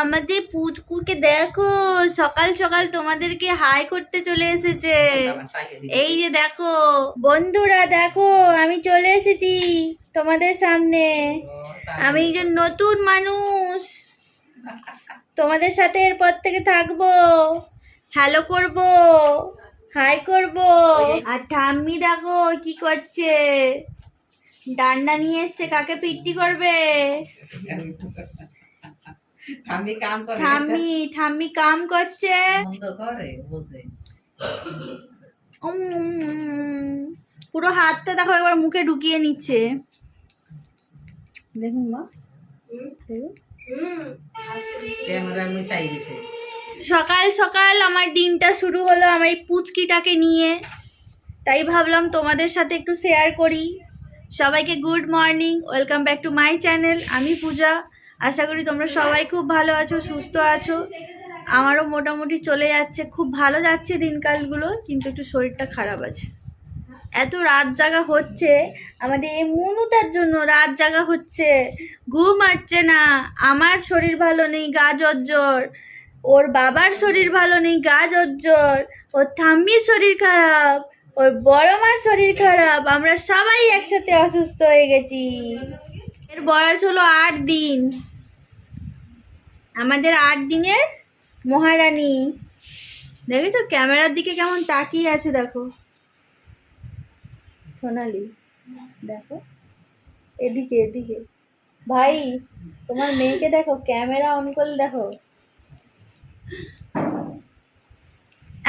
আমাদের পুচকুকে দেখো, সকাল সকাল তোমাদেরকে হাই করতে চলে এসেছে। এই যে দেখো বন্ধুরা, দেখো আমি চলে এসেছি তোমাদের সামনে। আমি একজন নতুন মানুষ, তোমাদের সাথে এরপর থেকে থাকবো, হ্যালো করব, হাই করব। আর ঠাম্মি দেখো কি করছে, ডান্ডা নিয়ে এসছে, কাকে পিট্টি করবে। ঠাম্মি কাম করছে। পুরো হাতটা দেখো একবার মুখে ঢুকিয়ে নিচ্ছে, দেখুন মা। সকাল সকাল আমার দিনটা শুরু হলো আমার এই পুচকিটাকে নিয়ে, তাই ভাবলাম তোমাদের সাথে একটু শেয়ার করি। সবাইকে good morning, welcome back to my channel. আমি পূজা। আশা করি তোমরা সবাই খুব ভালো আছো, সুস্থ আছো। আমারও মোটামুটি চলে যাচ্ছে, খুব ভালো যাচ্ছে দিনকালগুলো, কিন্তু একটু শরীরটা খারাপ আছে। এত রাত জাগা হচ্ছে আমাদের এই মনুটার জন্য, রাত জাগা হচ্ছে, ঘুম আসছে না। আমার শরীর ভালো নেই, গা জ্বর, ওর বাবার শরীর ভালো নেই, গা জ্বর, ওর ঠাম্মির শরীর খারাপ, ওর বড় মার শরীর খারাপ, আমরা সবাই একসাথে অসুস্থ হয়ে গেছি। এর বয়স হলো 8 দিন, আমাদের 8 দিনের মহারানী। দেখেছো ক্যামেরার দিকে কেমন তাকিয়ে আছে, দেখো সোনালি, দেখো এদিকে এদিকে। ভাই তোমার মেয়েকে দেখো, ক্যামেরা অন করলে দেখো।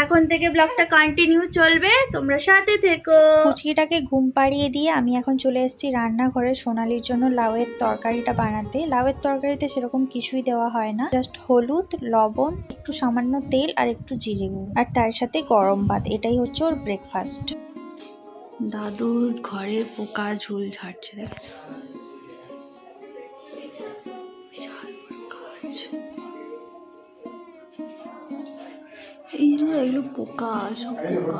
এখন থেকে ব্লগটা কন্টিনিউ চলবে, তোমরা সাথে থেকো। পুচকিটাকে ঘুম পাড়িয়ে দিয়ে আমি এখন চলে এসেছি রান্নাঘরে সোনালির জন্য লাউয়ের তরকারিটা বানাতে। লাউয়ের তরকারিতে সেরকম কিছুই দেওয়া হয় না, জাস্ট হলুদ, লবণ, একটু সামান্য তেল আর একটু জিরে গুঁড়ো, আর তার সাথে গরম ভাত। এটাই হচ্ছে ওর ব্রেকফাস্ট। দাদুর ঘরে পোকা ঝুল ঝাড়ছে, দেখেছো? বিশাল কাজ। এই যে এগুলো পোকা, সব পোকা।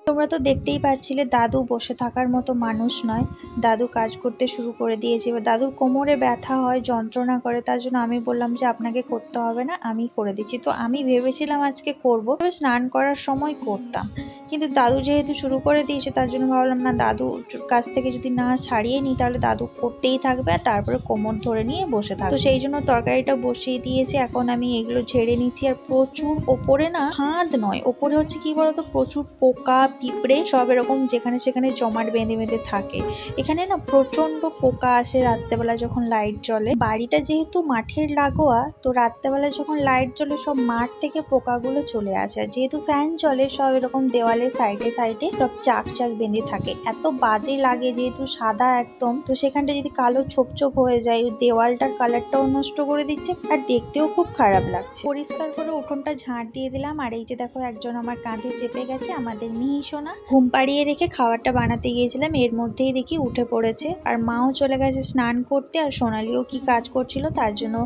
তোমরা তো দেখতেই পাচ্ছিলে দাদু বসে থাকার মতো মানুষ নয়, দাদু কাজ করতে শুরু করে দিয়েছে। এবার দাদুর কোমরে ব্যথা হয়, যন্ত্রণা করে, তার জন্য আমি বললাম যে আপনাকে করতে হবে না, আমি করে দিচ্ছি। তো আমি ভেবেছিলাম আজকে করব, স্নান করার সময় করতাম, কিন্তু দাদু যেহেতু শুরু করে দিয়েছে তার জন্য ভাবলাম না, দাদুর কাছ থেকে যদি না ছাড়িয়ে নিই তাহলে দাদু করতেই থাকবে আর তারপরে কোমর ধরে নিয়ে বসে থাকবে। তো সেই জন্য তরকারিটা বসিয়ে দিয়েছি, এখন আমি এগুলো ঝেড়ে নিচ্ছি। আর প্রচুর ওপরে না, ফাঁদ নয়, ওপরে হচ্ছে কি বলতো, প্রচুর পোকা পিঁপড়ে সব এরকম যেখানে সেখানে জমাট বেঁধে বেঁধে থাকে। এখানে না প্রচন্ড পোকা আসে রাত্রেবেলা যখন লাইট জ্বলে। বাড়িটা যেহেতু মাঠের লাগোয়া, তো রাত্রেবেলা যখন লাইট জ্বলে সব মাঠ থেকে পোকাগুলো চলে আসে। আর যেহেতু ফ্যান চলে, সব এরকম দেওয়ালে সাইডে সাইডে সব চাক চাক বেঁধে থাকে, এত বাজে লাগে। যেহেতু সাদা একদম, তো সেখানটা যদি কালো ছোপ ছোপ হয়ে যায়, ওই দেওয়ালটার কালারটাও নষ্ট করে দিচ্ছে আর দেখতেও খুব খারাপ লাগছে। পরিষ্কার করে উঠোনটা ঝাঁট দিয়ে দিলাম। আর এই যে দেখো একজন আমার কাঁধে চেপে গেছে, আমাদের মিহি সোনা। ঘুম পাড়িয়ে রেখে খাবারটা বানাতে গিয়েছিলাম, এর মধ্যেই দেখি উঠে পড়েছে। আর মাও চলে গেছে স্নান করতে, আর সোনালিও কি কাজ করছিল, তার জন্য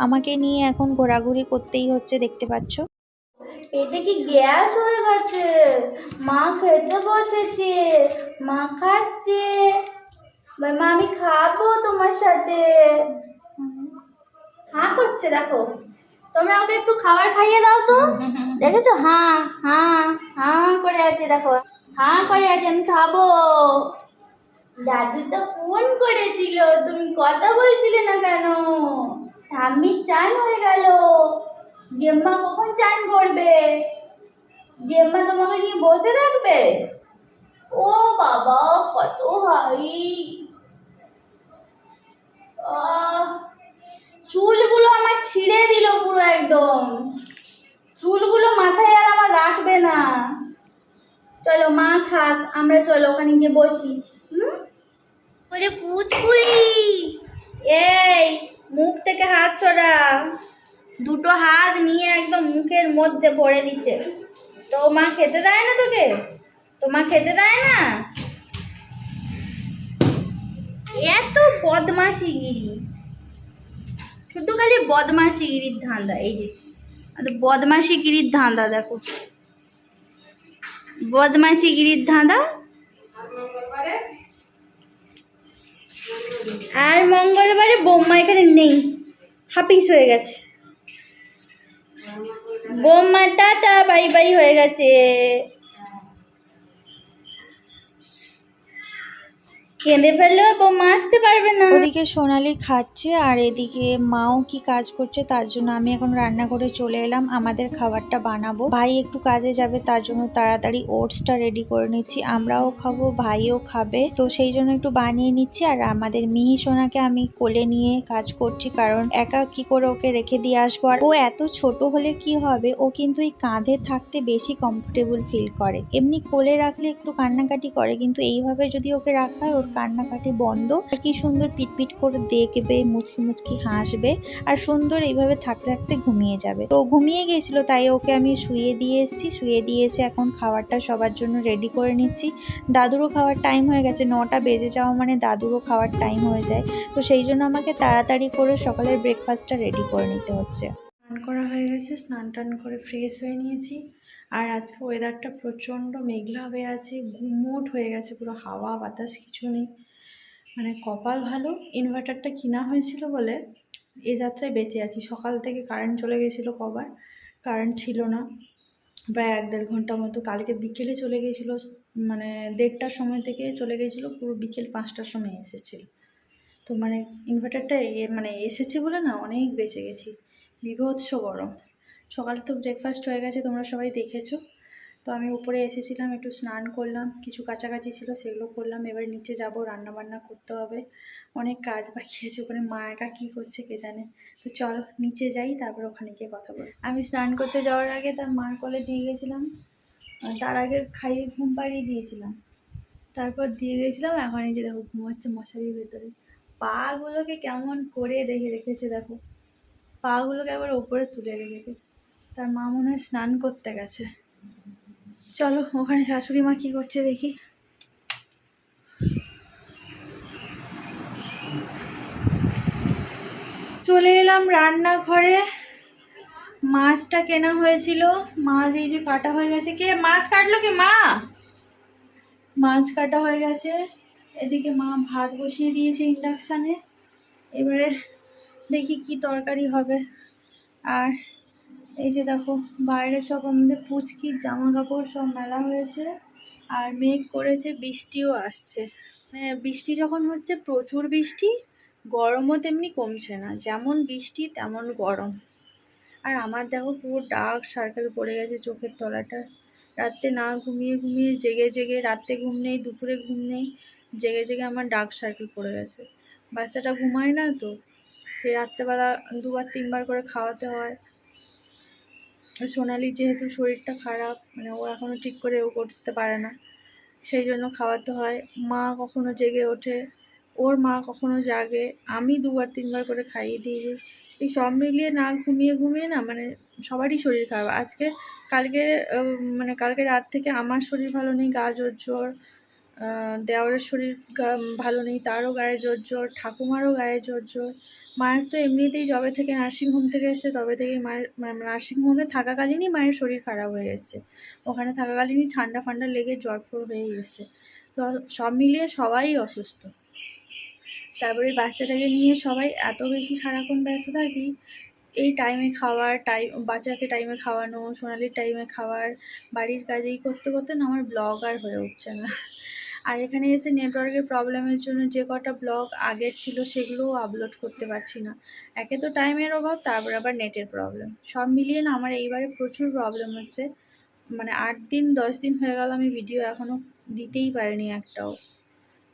আমাকে নিয়ে এখন ঘোরাঘুরি করতেই হচ্ছে, দেখতে পাচ্ছ। পেটে কি গ্যাস হয়ে গেছে? মা খেতে বসেছে, মা খাচ্ছে। মা আমি খাবো তোমার সাথে। হ্যাঁ করছে, দেখো। তোমরা আমাকে একটু খাবার খাইয়ে দাও তো। দেখেছো, হ্যাঁ হ্যাঁ হ্যাঁ করে আছে, দেখো হ্যাঁ করে আছে, আমি খাবো। দাদু তো ফোন করেছিল, তুমি কথা বলছিলে না কেন? ঠাম্মির চান হয়ে গেল, জেম্মা কখন চান করবে? জেম্মা তোমাকে নিয়ে বসে থাকবে? চুলগুলো আমার ছিঁড়ে দিল পুরো একদম, চুলগুলো মাথায় আর আমার রাখবে না। চলো মা খাক, আমরা চলো ওখানে গিয়ে বসি। ওরে পুচকুলি, এই মুখ থেকে হাত সরা, দুটো হাত নিয়ে একদম মুখের মধ্যে ভরে দিচ্ছে। তো মা খেতে দেয় না তোকে, তো মা খেতে দেয় না। এত বদমাশিগিরি, শুধু খালি বদমাশিগিরির ধান্দা। এই যে বদমাশিগিরির ধান্দা, দেখো বদমাশিগিরির ধাঁধা। আর মঙ্গলবারে বৌমা এখানে নেই, হাপিস হয়ে গেছে। বৌমা টাটা বাই বাই হয়ে গেছে। কেঁদে ফেললেও বৌমা আসতে পারবে না। ওদিকে সোনালি খাচ্ছে আর এদিকে মাও কি কাজ করছে, তার জন্য আমি এখন রান্না করে চলে এলাম। আমাদের খাবারটা বানাবো, ভাই একটু কাজে যাবে, তার জন্য তাড়াতাড়ি ওটসটা রেডি করে নিচ্ছি। আমরাও খাবো, ভাইও খাবে, তো সেই জন্য একটু বানিয়ে নিচ্ছি। আর আমাদের মিহি সোনাকে আমি কোলে নিয়ে কাজ করছি, কারণ একা কি করে ওকে রেখে দিয়ে আসবো। আর ও এত ছোট হলে কি হবে, ও কিন্তু এই কাঁধে থাকতে বেশি কমফোর্টেবল ফিল করে। এমনি কোলে রাখলে একটু কান্নাকাটি করে, কিন্তু এইভাবে যদি ওকে রাখা হয় ওর কান্নাকাটি বন্ধ। আর কি সুন্দর পিটপিট করে দেখবে, মুচকি মুচকি হাসবে, আর সুন্দর এইভাবে থাকতে থাকতে ঘুমিয়ে যাবে। তো ঘুমিয়ে গেছিল, তাই ওকে আমি শুয়ে দিয়ে এসেছি। শুয়ে দিয়ে এসে এখন খাবারটা সবার জন্য রেডি করে নিচ্ছি। দাদুরও খাওয়ার টাইম হয়ে গেছে, 9টা বেজে যাওয়া মানে দাদুরও খাওয়ার টাইম হয়ে যায়। তো সেই জন্য আমাকে তাড়াতাড়ি করে সকালের ব্রেকফাস্টটা রেডি করে নিতে হচ্ছে। স্নান করা হয়ে গেছে, স্নান টান করে ফ্রেশ হয়ে নিয়েছি। আর আজকে ওয়েদারটা প্রচণ্ড মেঘলা হয়ে আছে, গুমোট হয়ে গেছে, পুরো হাওয়া বাতাস কিছু নেই। মানে কপাল ভালো ইনভার্টারটা কিনা হয়েছিল বলে এ যাত্রায় বেঁচে আছি। সকাল থেকে কারেন্ট চলে গেছিলো, কবার কারেন্ট ছিল না, প্রায় 1-1.5 ঘন্টা মতো। কালকে বিকেলে চলে গিয়েছিলো, মানে 1:30টার সময় থেকে চলে গিয়েছিলো, পুরো বিকেল 5টার সময় এসেছিলো। তো মানে ইনভার্টারটা মানে এসেছে বলে না অনেক বেঁচে গেছি। বিভৎস গরম। সকালে তো ব্রেকফাস্ট হয়ে গেছে, তোমরা সবাই দেখেছো। তো আমি উপরে এসেছিলাম, একটু স্নান করলাম, কিছু কাছাকাছি ছিল সেগুলো করলাম। এবার নিচে যাব, রান্না বান্না করতে হবে, অনেক কাজ বাকি আছে। ওখানে মা একা কী করছে কে জানে। তো চলো নিচে যাই, তারপর ওখানে গিয়ে কথা বলি। আমি স্নান করতে যাওয়ার আগে তার মার কোলে দিয়ে গেছিলাম, তার আগে খাইয়ে ঘুম পাড়িয়ে দিয়েছিলাম, তারপর দিয়ে গেছিলাম। এখন এই যে দেখো ঘুমাচ্ছে মশারির ভেতরে। পাগুলোকে কেমন করে দেখে রেখেছে দেখো, পাগুলোকে একবার ওপরে তুলে রেখেছে। তার মা মনে হয় স্নান করতে গেছে। চলো ওখানে শাশুড়ি মা কী করছে দেখি। চলে এলাম রান্নাঘরে। মাছটা কেনা হয়েছিল, মাছ এই যে কাটা হয়ে গেছে। কে মাছ কাটলো? কি মা? মাছ কাটা হয়ে গেছে। এদিকে মা ভাত বসিয়ে দিয়েছে ইন্ডাকশানে। এবারে দেখি কি তরকারি হবে। আর এই যে দেখো বাইরে সব আমাদের পুচকির জামা কাপড় সব মেলা হয়েছে, আর মেঘ করেছে, বৃষ্টিও আসছে। মানে বৃষ্টি যখন হচ্ছে, প্রচুর বৃষ্টি, গরমও তেমনি কমছে না, যেমন বৃষ্টি তেমন গরম। আর আমার দেখো পুরো ডার্ক সার্কেল পড়ে গেছে চোখের তলাটা। রাত্রে না ঘুমিয়ে ঘুমিয়ে জেগে জেগে, রাত্রে ঘুম নেই, দুপুরে ঘুম নেই, জেগে জেগে আমার ডার্ক সার্কেল পড়ে গেছে। বাচ্চাটা ঘুমায় না তো, সে রাত্রেবেলা 2-3 বার করে খাওয়াতে হয়। সোনালি যেহেতু শরীরটা খারাপ, মানে ও এখনও ঠিক করে ও করতে পারে না, সেই জন্য খাওয়াতে হয়। মা কখনো জেগে ওঠে, ওর মা কখনো জাগে, আমি 2-3 বার করে খাইয়ে দিয়ে দিই। এই সব মিলিয়ে না ঘুমিয়ে ঘুমিয়ে না মানে সবারই শরীর খারাপ। কালকে রাত থেকে আমার শরীর ভালো নেই, গা জ্বর, দেওরের শরীর ভালো নেই, তারও গায়ে জ্বর, ঠাকুমারও গায়ে জ্বর। মায়ের তো এমনিতেই যবে থেকে নার্সিংহোম থেকে এসছে তবে থেকেই মায়ের নার্সিংহোমে থাকাকালীনই মায়ের শরীর খারাপ হয়ে এসছে। ওখানে থাকাকালীনই ঠান্ডা ফান্ডা লেগে জ্বর ফর হয়ে এসছে। তো সব মিলিয়ে সবাই অসুস্থ। তারপরে বাচ্চাটাকে নিয়ে সবাই এত বেশি সারাক্ষণ ব্যস্ত থাকি। এই টাইমে খাওয়ার, বাচ্চাকে টাইমে খাওয়ানো, সোনালির টাইমে খাওয়ার, বাড়ির কাজেই করতে করতে না আমার ব্লগ আর হয়ে উঠছে না। আর এখানে এসে নেটওয়ার্কের প্রবলেমের জন্য যে কটা ব্লগ আগের ছিল সেগুলোও আপলোড করতে পারছি না। একে তো টাইমের অভাব, তারপর আবার নেটের প্রবলেম, সব মিলিয়ে না আমার এইবারে প্রচুর প্রবলেম হচ্ছে। মানে 8-10 দিন হয়ে গেল আমি ভিডিও এখনও দিতেই পারিনি একটাও।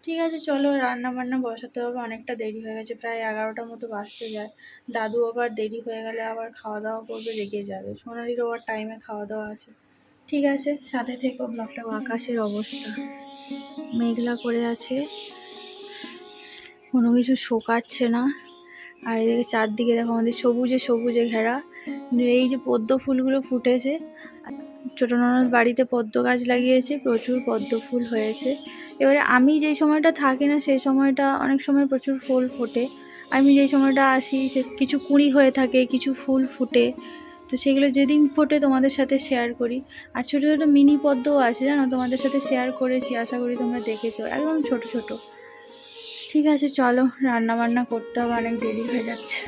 ঠিক আছে চলো, রান্না বান্না বসাতে হবে, অনেকটা দেরি হয়ে গেছে, প্রায় 11টার মতো বাজতে যায়। দাদু আবার দেরি হয়ে গেলে আবার খাওয়া দাওয়া করবে, রেগে যাবে। সোনালিরও আবার টাইমে খাওয়া দাওয়া আছে। ঠিক আছে, সাথে থেকো ব্লগটা। আকাশের অবস্থা মেঘলা করে আছে, কোনো কিছু শোকাচ্ছে না। আর এদিকে চারদিকে দেখো আমাদের সবুজে সবুজে ঘেরা। এই যে পদ্ম ফুলগুলো ফুটেছে, ছোটো ননদ বাড়িতে পদ্ম গাছ লাগিয়েছে, প্রচুর পদ্ম ফুল হয়েছে। এবারে আমি যেই সময়টা থাকি না সেই সময়টা অনেক সময় প্রচুর ফুল ফোটে, আমি যেই সময়টা আসি সে কিছু কুঁড়ি হয়ে থাকে, কিছু ফুল ফুটে। তো সেগুলো যেদিন ফোটে তোমাদের সাথে শেয়ার করি। আর ছোটো ছোটো মিনি পদ্মও আছে জানো, তোমাদের সাথে শেয়ার করেছি, আশা করি তোমরা দেখেছো, একদম ছোট ছোট। ঠিক আছে চলো, রান্না বান্না করতে হবে, অনেক দেরি হয়ে যাচ্ছে।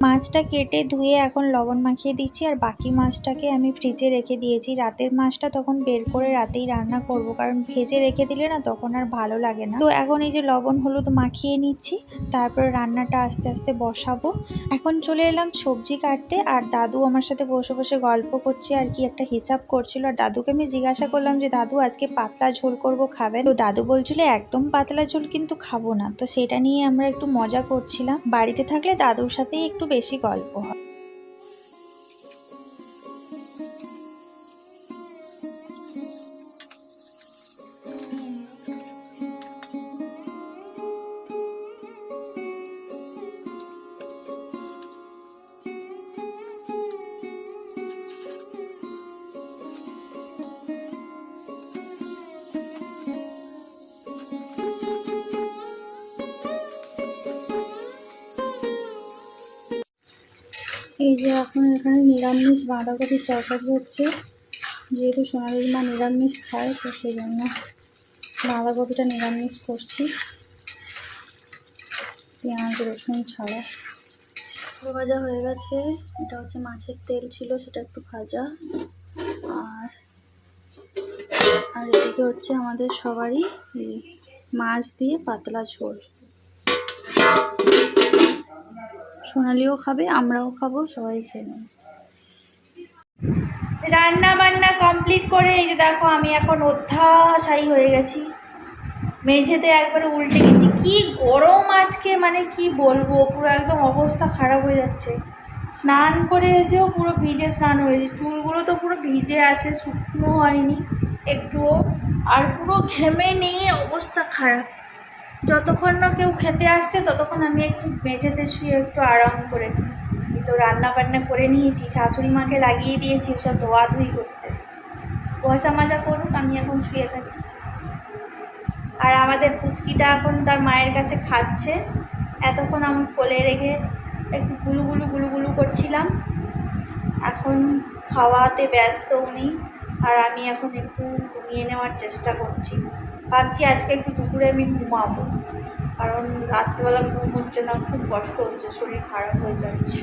মাছটা কেটে ধুয়ে এখন লবণ মাখিয়ে দিচ্ছি, আর বাকি মাছটাকে আমি ফ্রিজে রেখে দিয়েছি। রাতের মাছটা তখন বের করে রাতেই রান্না করব, কারণ ভেজে রেখে দিলে না তখন আর ভালো লাগে না। তো এখন এই যে লবণ হলুদ মাখিয়ে নিচ্ছি, তারপর রান্নাটা আস্তে আস্তে বসাবো। এখন চলে এলাম সবজি কাটতে, আর দাদু আমার সাথে বসে বসে গল্প করছে আর কি একটা হিসাব করছিল। আর দাদুকে আমি জিজ্ঞাসা করলাম যে দাদু আজকে পাতলা ঝোল করব, খাবে? তো দাদু বলছিল একদম পাতলা ঝোল কিন্তু খাবো না। তো সেটা নিয়ে আমরা একটু মজা করছিলাম। বাড়িতে থাকলে দাদুর সাথেই একটু বেশি গল্প হয়। এই যে এখন এখানে নিরামিষ বাঁধাকপির তরকারি হচ্ছে, যেহেতু সোনালির মা নিরামিষ খায় তো সেই জন্য বাঁধাকপিটা নিরামিষ করছি, পেঁয়াজ রসুন ছাড়া। ভাজা হয়ে গেছে, এটা হচ্ছে মাছের তেল ছিল, সেটা একটু ভাজা। আর আর এদিকে হচ্ছে আমাদের সবারই মাছ দিয়ে পাতলা ঝোল। সোনালিও খাবে, আমরাও খাবো, সবাই খেয়ে নেব। রান্না বান্না কমপ্লিট করে এই যে দেখো আমি এখন অধ্যাশায়ী হয়ে গেছি, মেঝেতে একবারে উল্টে গেছি। কি গরম আজকে, মানে কি বলবো, পুরো একদম অবস্থা খারাপ হয়ে যাচ্ছে। স্নান করে এসেও পুরো ভিজে স্নান হয়েছে, চুলগুলো তো পুরো ভিজে আছে, শুকনো হয়নি একটুও। আর পুরো ঘেমে নিয়ে অবস্থা খারাপ। যতক্ষণ না কেউ খেতে আসছে ততক্ষণ আমি একটু মেঝেতে শুয়ে একটু আরাম করে নিই। তো রান্না বান্না করে নিয়েছি, শাশুড়ি মাকে লাগিয়ে দিয়েছি সব ধোয়াধুয়ি করতে, পয়সা মাজা করুক, আমি এখন শুয়ে থাকি। আর আমাদের পুচকিটা এখন তার মায়ের কাছে খাচ্ছে, এতক্ষণ আমি কোলে রেখে একটু গুলুগুলু গুলুগুলু করছিলাম। এখন খাওয়াতে ব্যস্ত উনি, আর আমি এখন একটু ঘুমিয়ে নেওয়ার চেষ্টা করছি। ভাবছি আজকে একটু দুপুরে আমি ঘুমাবো, কারণ রাত্রেবেলা ঘুম হচ্ছে না, খুব কষ্ট হচ্ছে, শরীর খারাপ হয়ে যাচ্ছে।